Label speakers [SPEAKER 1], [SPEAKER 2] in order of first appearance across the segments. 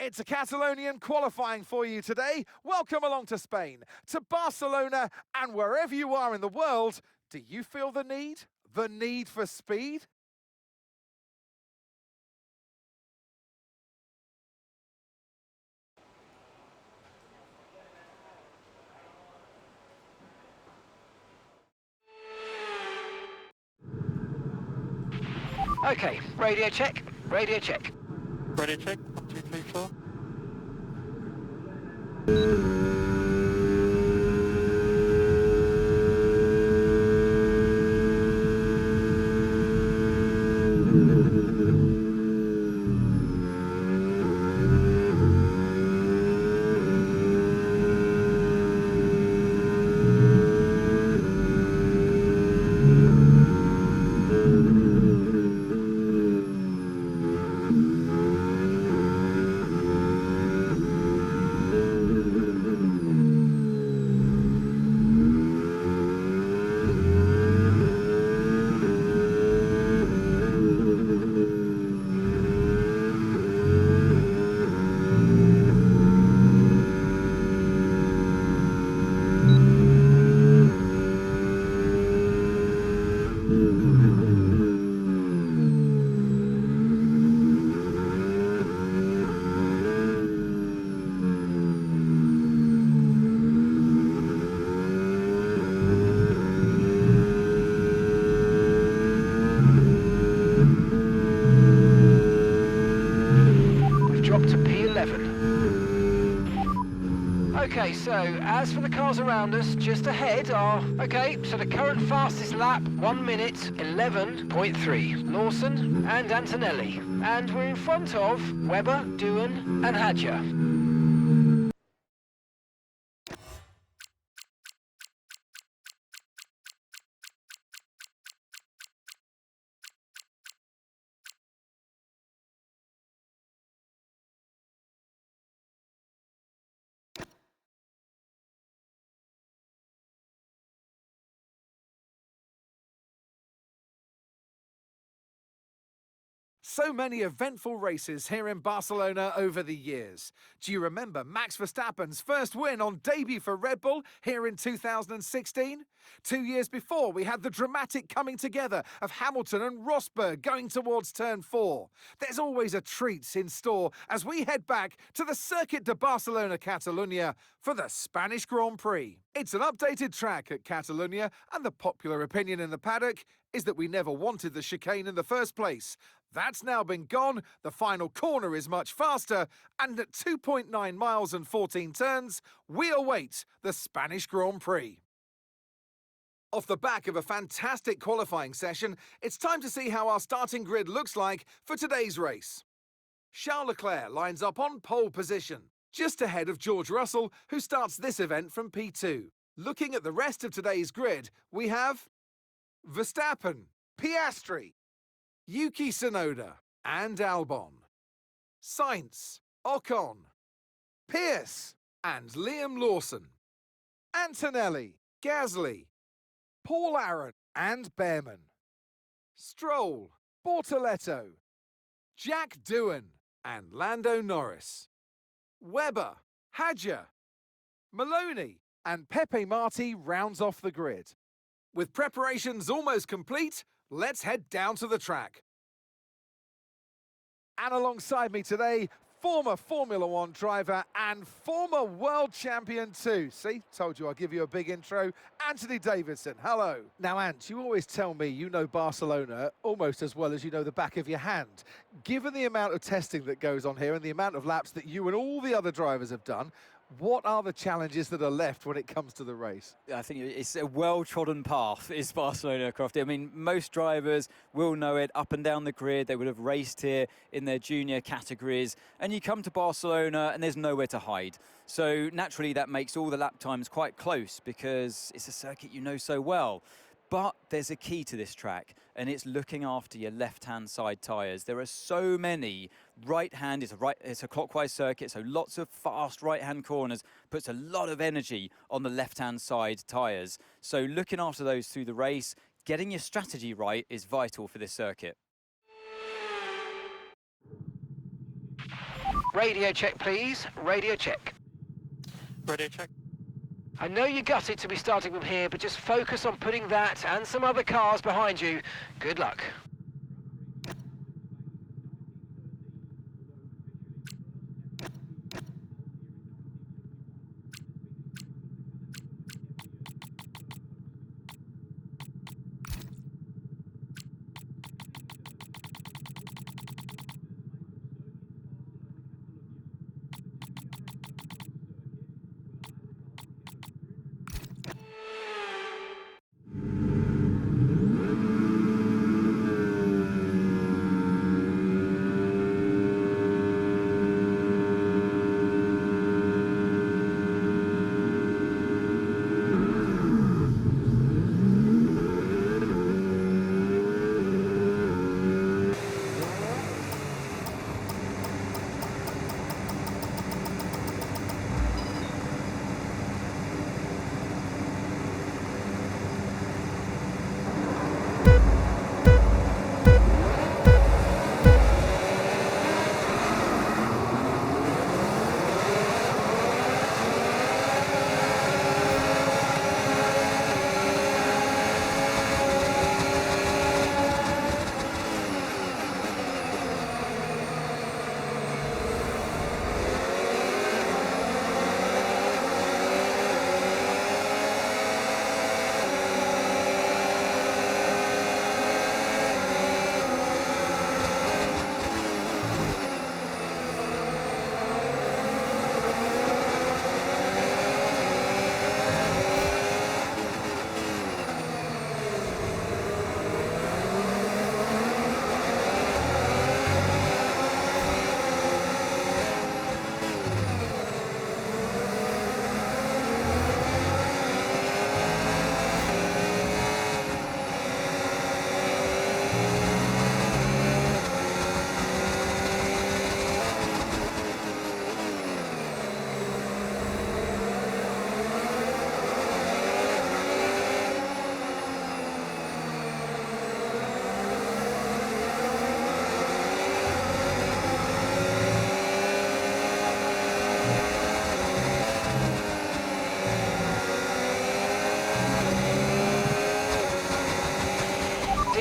[SPEAKER 1] It's a Catalonian qualifying for you today. Welcome along to Spain, to Barcelona, and wherever you are in the world, do you feel the need? The need for speed?
[SPEAKER 2] Okay, radio check, radio check.
[SPEAKER 3] Radio check, 1, 2, 3, 4.
[SPEAKER 2] Okay, so as for the cars around us, just ahead are, so the current fastest lap, 1 minute 11.3. Lawson and Antonelli. And we're in front of Webber, Doohan and Hadja.
[SPEAKER 1] So many eventful races here in Barcelona over the years. Do you remember Max Verstappen's first win on debut for Red Bull here in 2016? 2 years before, we had the dramatic coming together of Hamilton and Rosberg going towards turn 4. There's always a treat in store as we head back to the Circuit de Barcelona Catalunya for the Spanish Grand Prix. It's an updated track at Catalunya, and the popular opinion in the paddock is that we never wanted the chicane in the first place. That's now been gone, the final corner is much faster, and at 2.9 miles and 14 turns, we await the Spanish Grand Prix. Off the back of a fantastic qualifying session, it's time to see how our starting grid looks like for today's race. Charles Leclerc lines up on pole position, just ahead of George Russell, who starts this event from P2. Looking at the rest of today's grid, we have Verstappen, Piastri, Yuki Tsunoda and Albon, Sainz, Ocon, Pierce and Liam Lawson, Antonelli, Gasly, Paul Aron and Behrman, Stroll, Bortoletto, Jack Doohan and Lando Norris, Webber, Hadja, Maloney and Pepe Marti rounds off the grid. With preparations almost complete, let's head down to the track. And alongside me today, former Formula One driver and former world champion too. See, told you I'll give you a big intro. Anthony Davidson, hello. Now, Ant, you always tell me you know Barcelona almost as well as you know the back of your hand. Given the amount of testing that goes on here and the amount of laps that you and all the other drivers have done, what are the challenges that are left when it comes to the race?
[SPEAKER 4] I think it's a well-trodden path, is Barcelona, Crofty. I mean, most drivers will know it up and down the grid. They would have raced here in their junior categories. And you come to Barcelona and there's nowhere to hide. So naturally, that makes all the lap times quite close because it's a circuit you know so well. But there's a key to this track, and it's looking after your left-hand side tyres. There are so many right-hand, it's a clockwise circuit, so lots of fast right-hand corners, puts a lot of energy on the left-hand side tyres. So looking after those through the race, getting your strategy right is vital for this circuit.
[SPEAKER 2] Radio check, please. Radio check.
[SPEAKER 3] Radio check.
[SPEAKER 2] I know you gutted to be starting from here, but just focus on putting that and some other cars behind you. Good luck.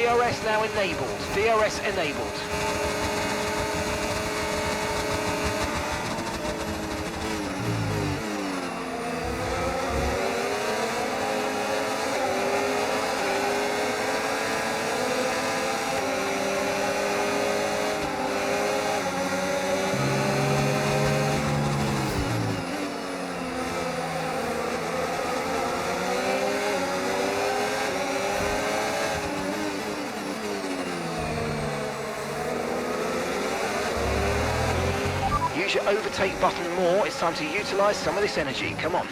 [SPEAKER 2] DRS now enabled. DRS enabled. Use your overtake button more. It's time to utilise some of this energy. Come on.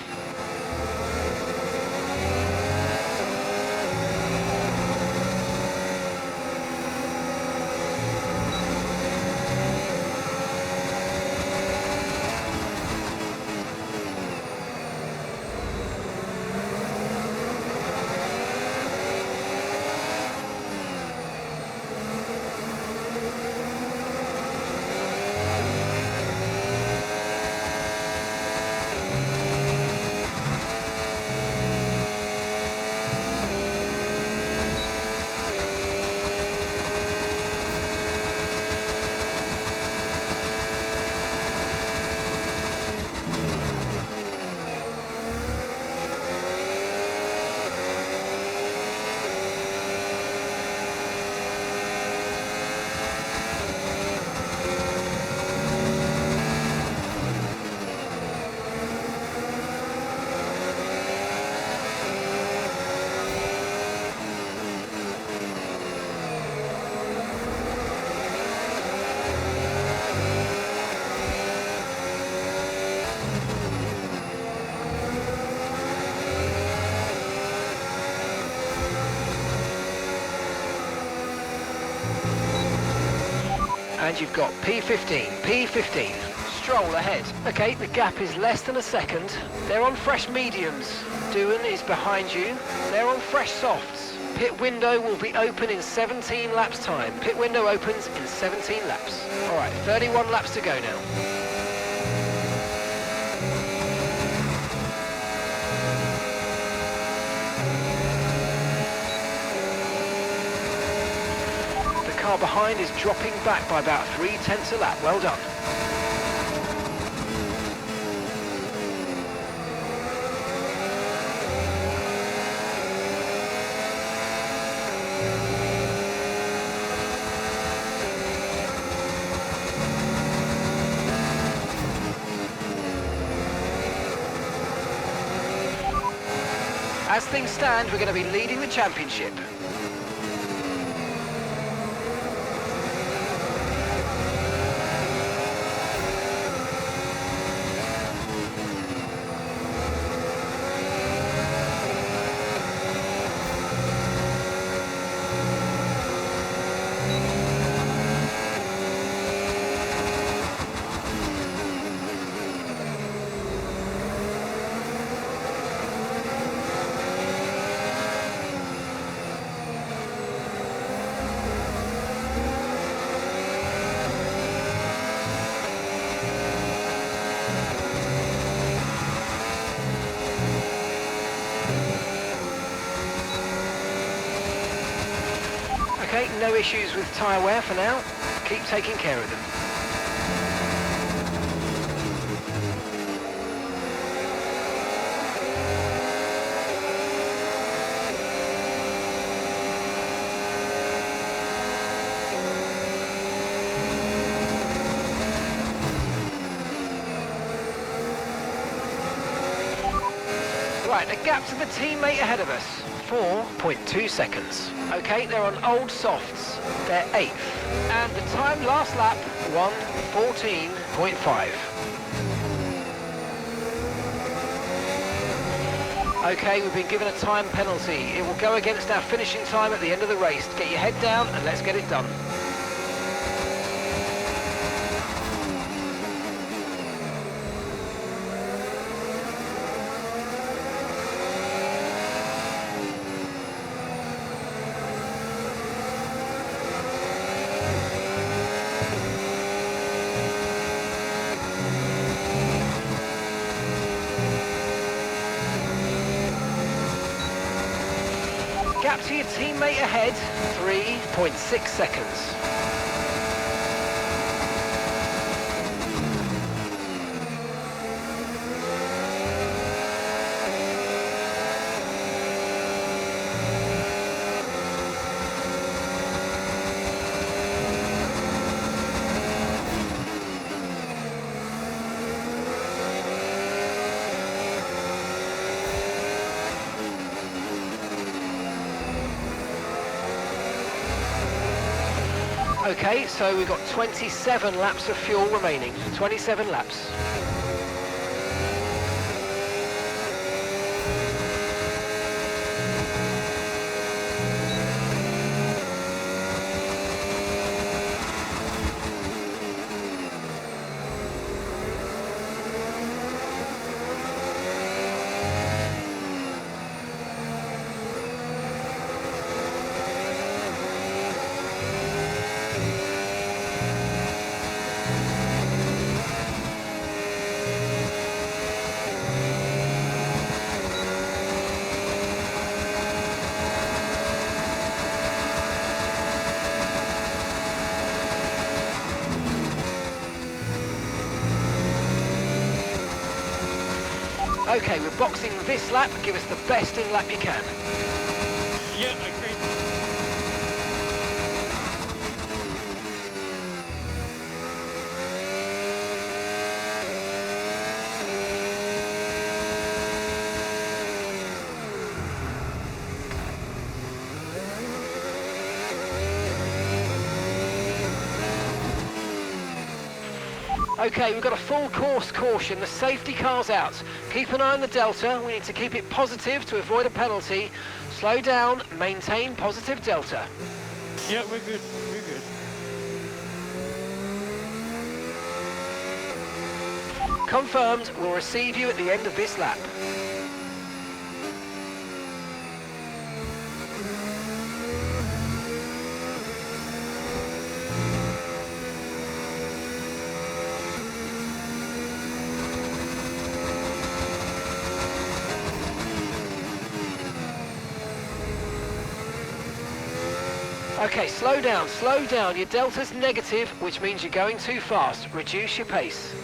[SPEAKER 2] And you've got P15, P15. Stroll ahead. Okay, the gap is less than a second. They're on fresh mediums. Doohan is behind you. They're on fresh softs. Pit window will be open in 17 laps time. Pit window opens in 17 laps. All right, 31 laps to go now. car behind is dropping back by about 0.3 a lap. Well done. As things stand, we're going to be leading the championship. Okay, no issues with tyre wear for now. Keep taking care of them. Right, a gap to the teammate ahead of us. 4.2 seconds. Okay, they're on old softs. They're 8th. And the time last lap, 1:14.5. Okay, we've been given a time penalty. It will go against our finishing time at the end of the race. Get your head down and let's get it done. Gap to your teammate ahead, 3.6 seconds. Okay, so we've got 27 laps of fuel remaining. 27 laps. Okay, we're boxing this lap. Give us the best in lap you can.
[SPEAKER 3] Yeah, I agree.
[SPEAKER 2] Okay, we've got a full course caution. The safety car's out. Keep an eye on the delta. We need to keep it positive to avoid a penalty. Slow down, maintain positive delta.
[SPEAKER 3] Yeah, we're good. We're good.
[SPEAKER 2] Confirmed, we'll receive you at the end of this lap. Okay, slow down, slow down. Your delta's negative, which means you're going too fast. Reduce your pace.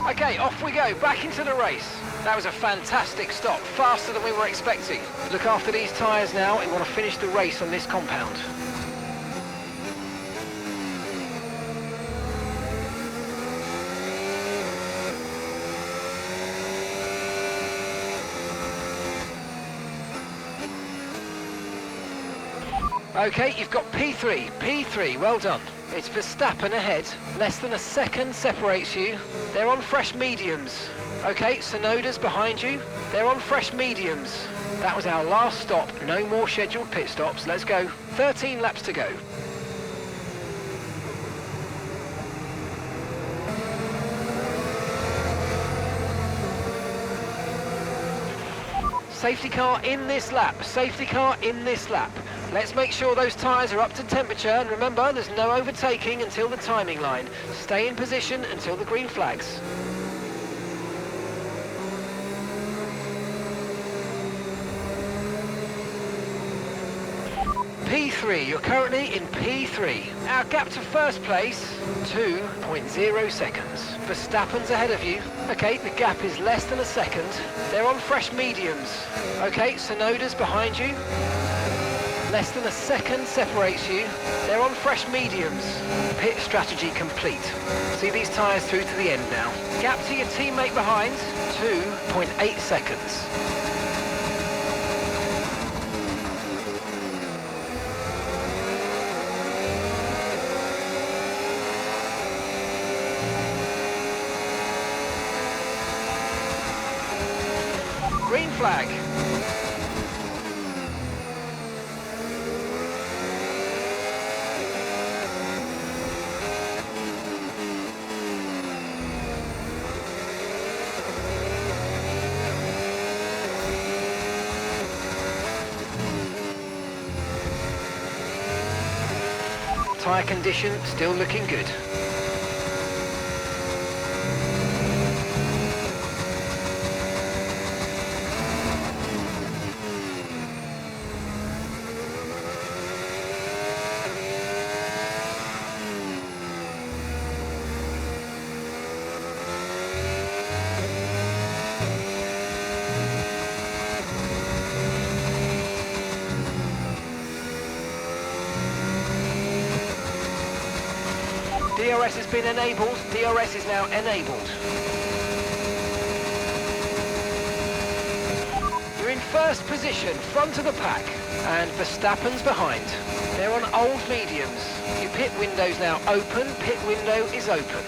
[SPEAKER 2] Okay, off we go, back into the race. That was a fantastic stop, faster than we were expecting. Look after these tyres now, we want to finish the race on this compound. Okay, you've got P3, well done. It's Verstappen ahead, less than a second separates you. They're on fresh mediums. Okay, Sonoda's behind you. They're on fresh mediums. That was our last stop, no more scheduled pit stops. Let's go. 13 laps to go. Safety car in this lap, safety car in this lap. Let's make sure those tyres are up to temperature, and remember, there's no overtaking until the timing line. Stay in position until the green flags. P3, you're currently in P3. Our gap to first place, 2.0 seconds. Verstappen's ahead of you. Okay, the gap is less than a second. They're on fresh mediums. Okay, Sonoda's behind you. Less than a second separates you. They're on fresh mediums. Pit strategy complete. See these tyres through to the end now. Gap to your teammate behind, 2.8 seconds. Green flag. Tyre condition still looking good. DRS has been enabled. DRS is now enabled. You're in first position, front of the pack, and Verstappen's behind. They're on old mediums. Your pit window's now open. Pit window is open.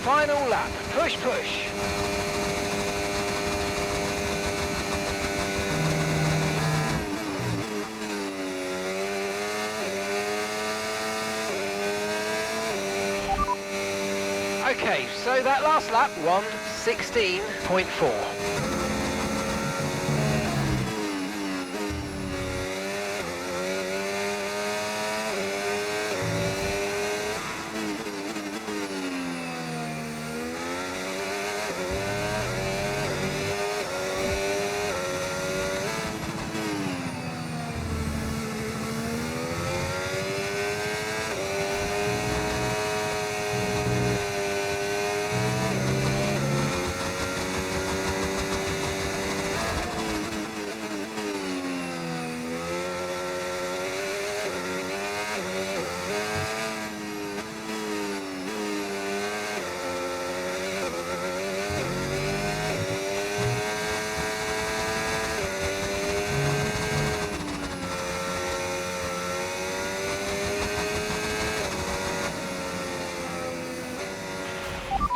[SPEAKER 2] Final lap, push, push. Okay, so that last lap, 1:16.4.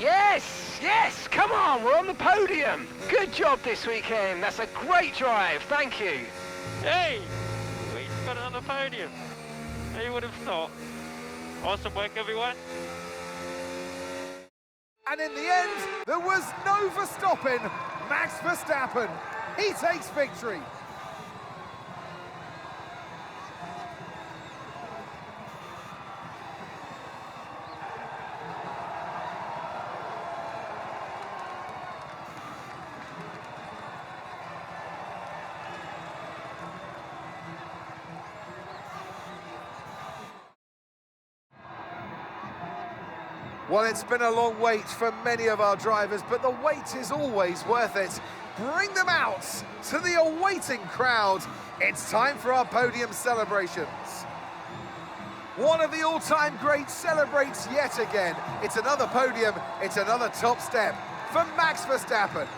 [SPEAKER 2] Yes, yes, come on, we're on the podium. Good job this weekend. That's a great drive, thank you.
[SPEAKER 3] Hey, we got it on the podium. Who would have thought? Awesome work, everyone.
[SPEAKER 1] And in the end, there was no Verstappen. Max Verstappen, he takes victory. Well, it's been a long wait for many of our drivers, but the wait is always worth it. Bring them out to the awaiting crowd. It's time for our podium celebrations. One of the all-time greats celebrates yet again. It's another podium, it's another top step for Max Verstappen.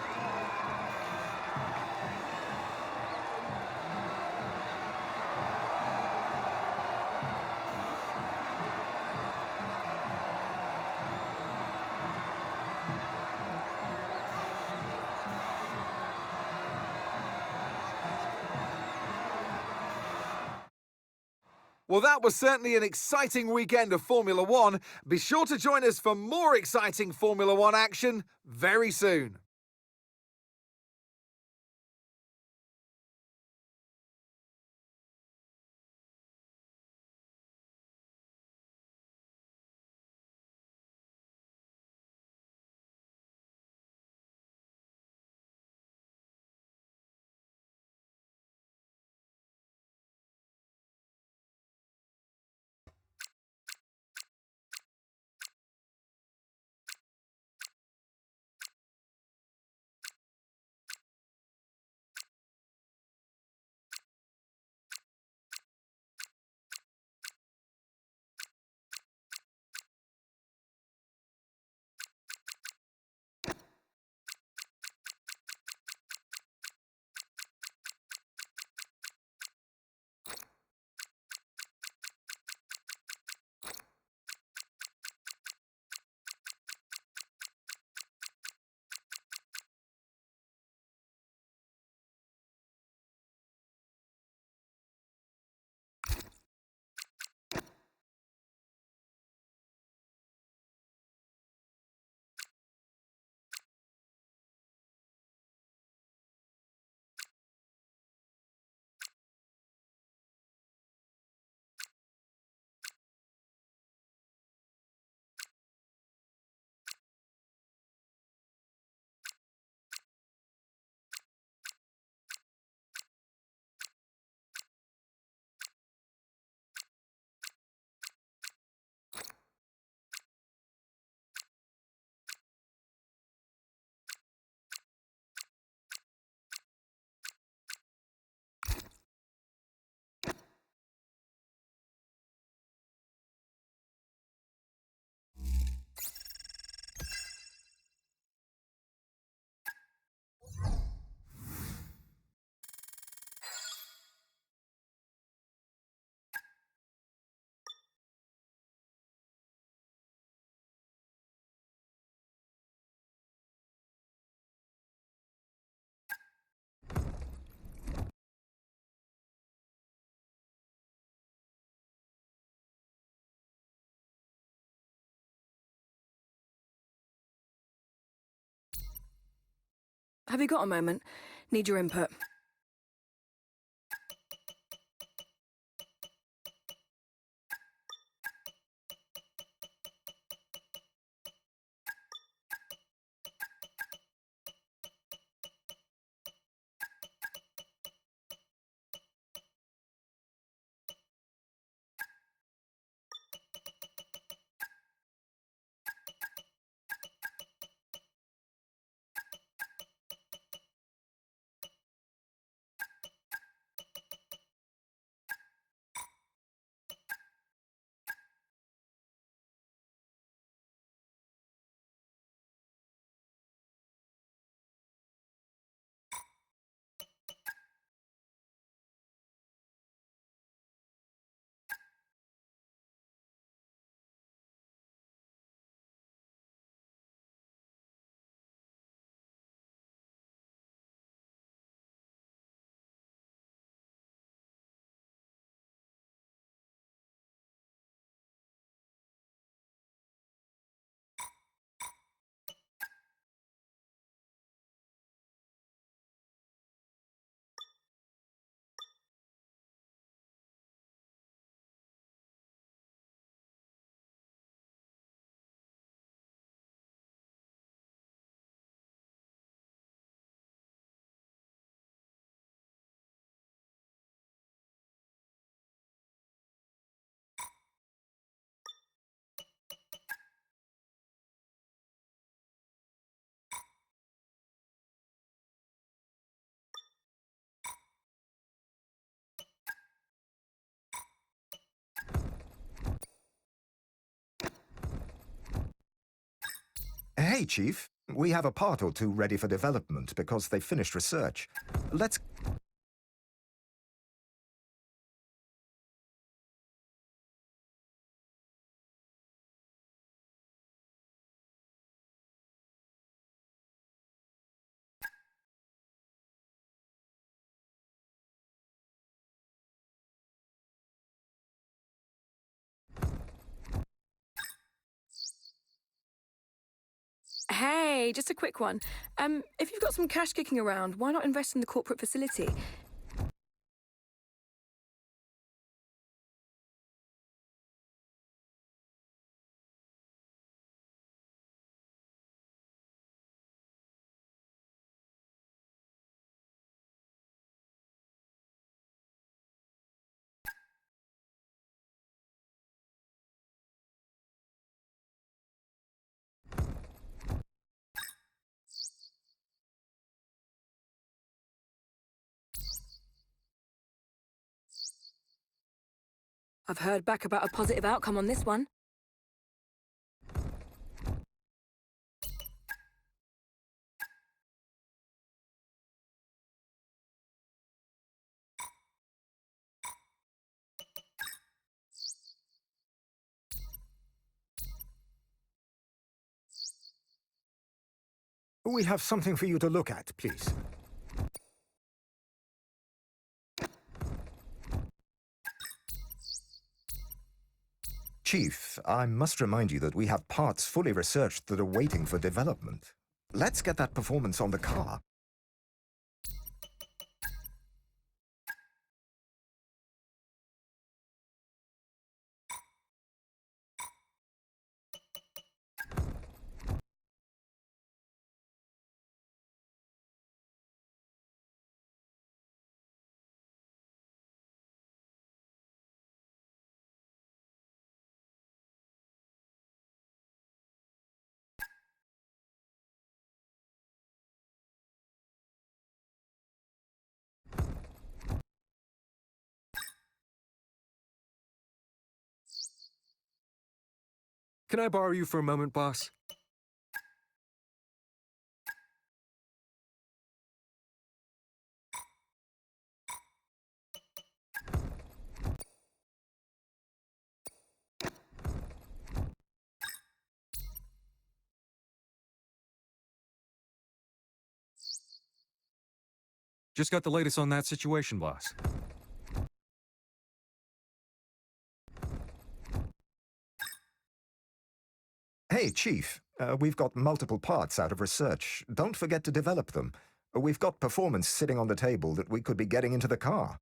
[SPEAKER 1] Well, that was certainly an exciting weekend of Formula One. Be sure to join us for more exciting Formula One action very soon.
[SPEAKER 5] have you got a moment? Need your input.
[SPEAKER 6] Hey, Chief. We have a part or two ready for development because they finished research. Let's...
[SPEAKER 5] Hey, just a quick one. If you've got some cash kicking around, why not invest in the corporate facility? I've heard back about a positive outcome on this one.
[SPEAKER 6] We have something for you to look at, please. Chief, I must remind you that we have parts fully researched that are waiting for development. Let's get that performance on the car.
[SPEAKER 7] Can I borrow you for a moment, boss? Just got the latest on that situation, boss.
[SPEAKER 6] Hey, Chief. We've got multiple parts out of research. Don't forget to develop them. We've got performance sitting on the table that we could be getting into the car.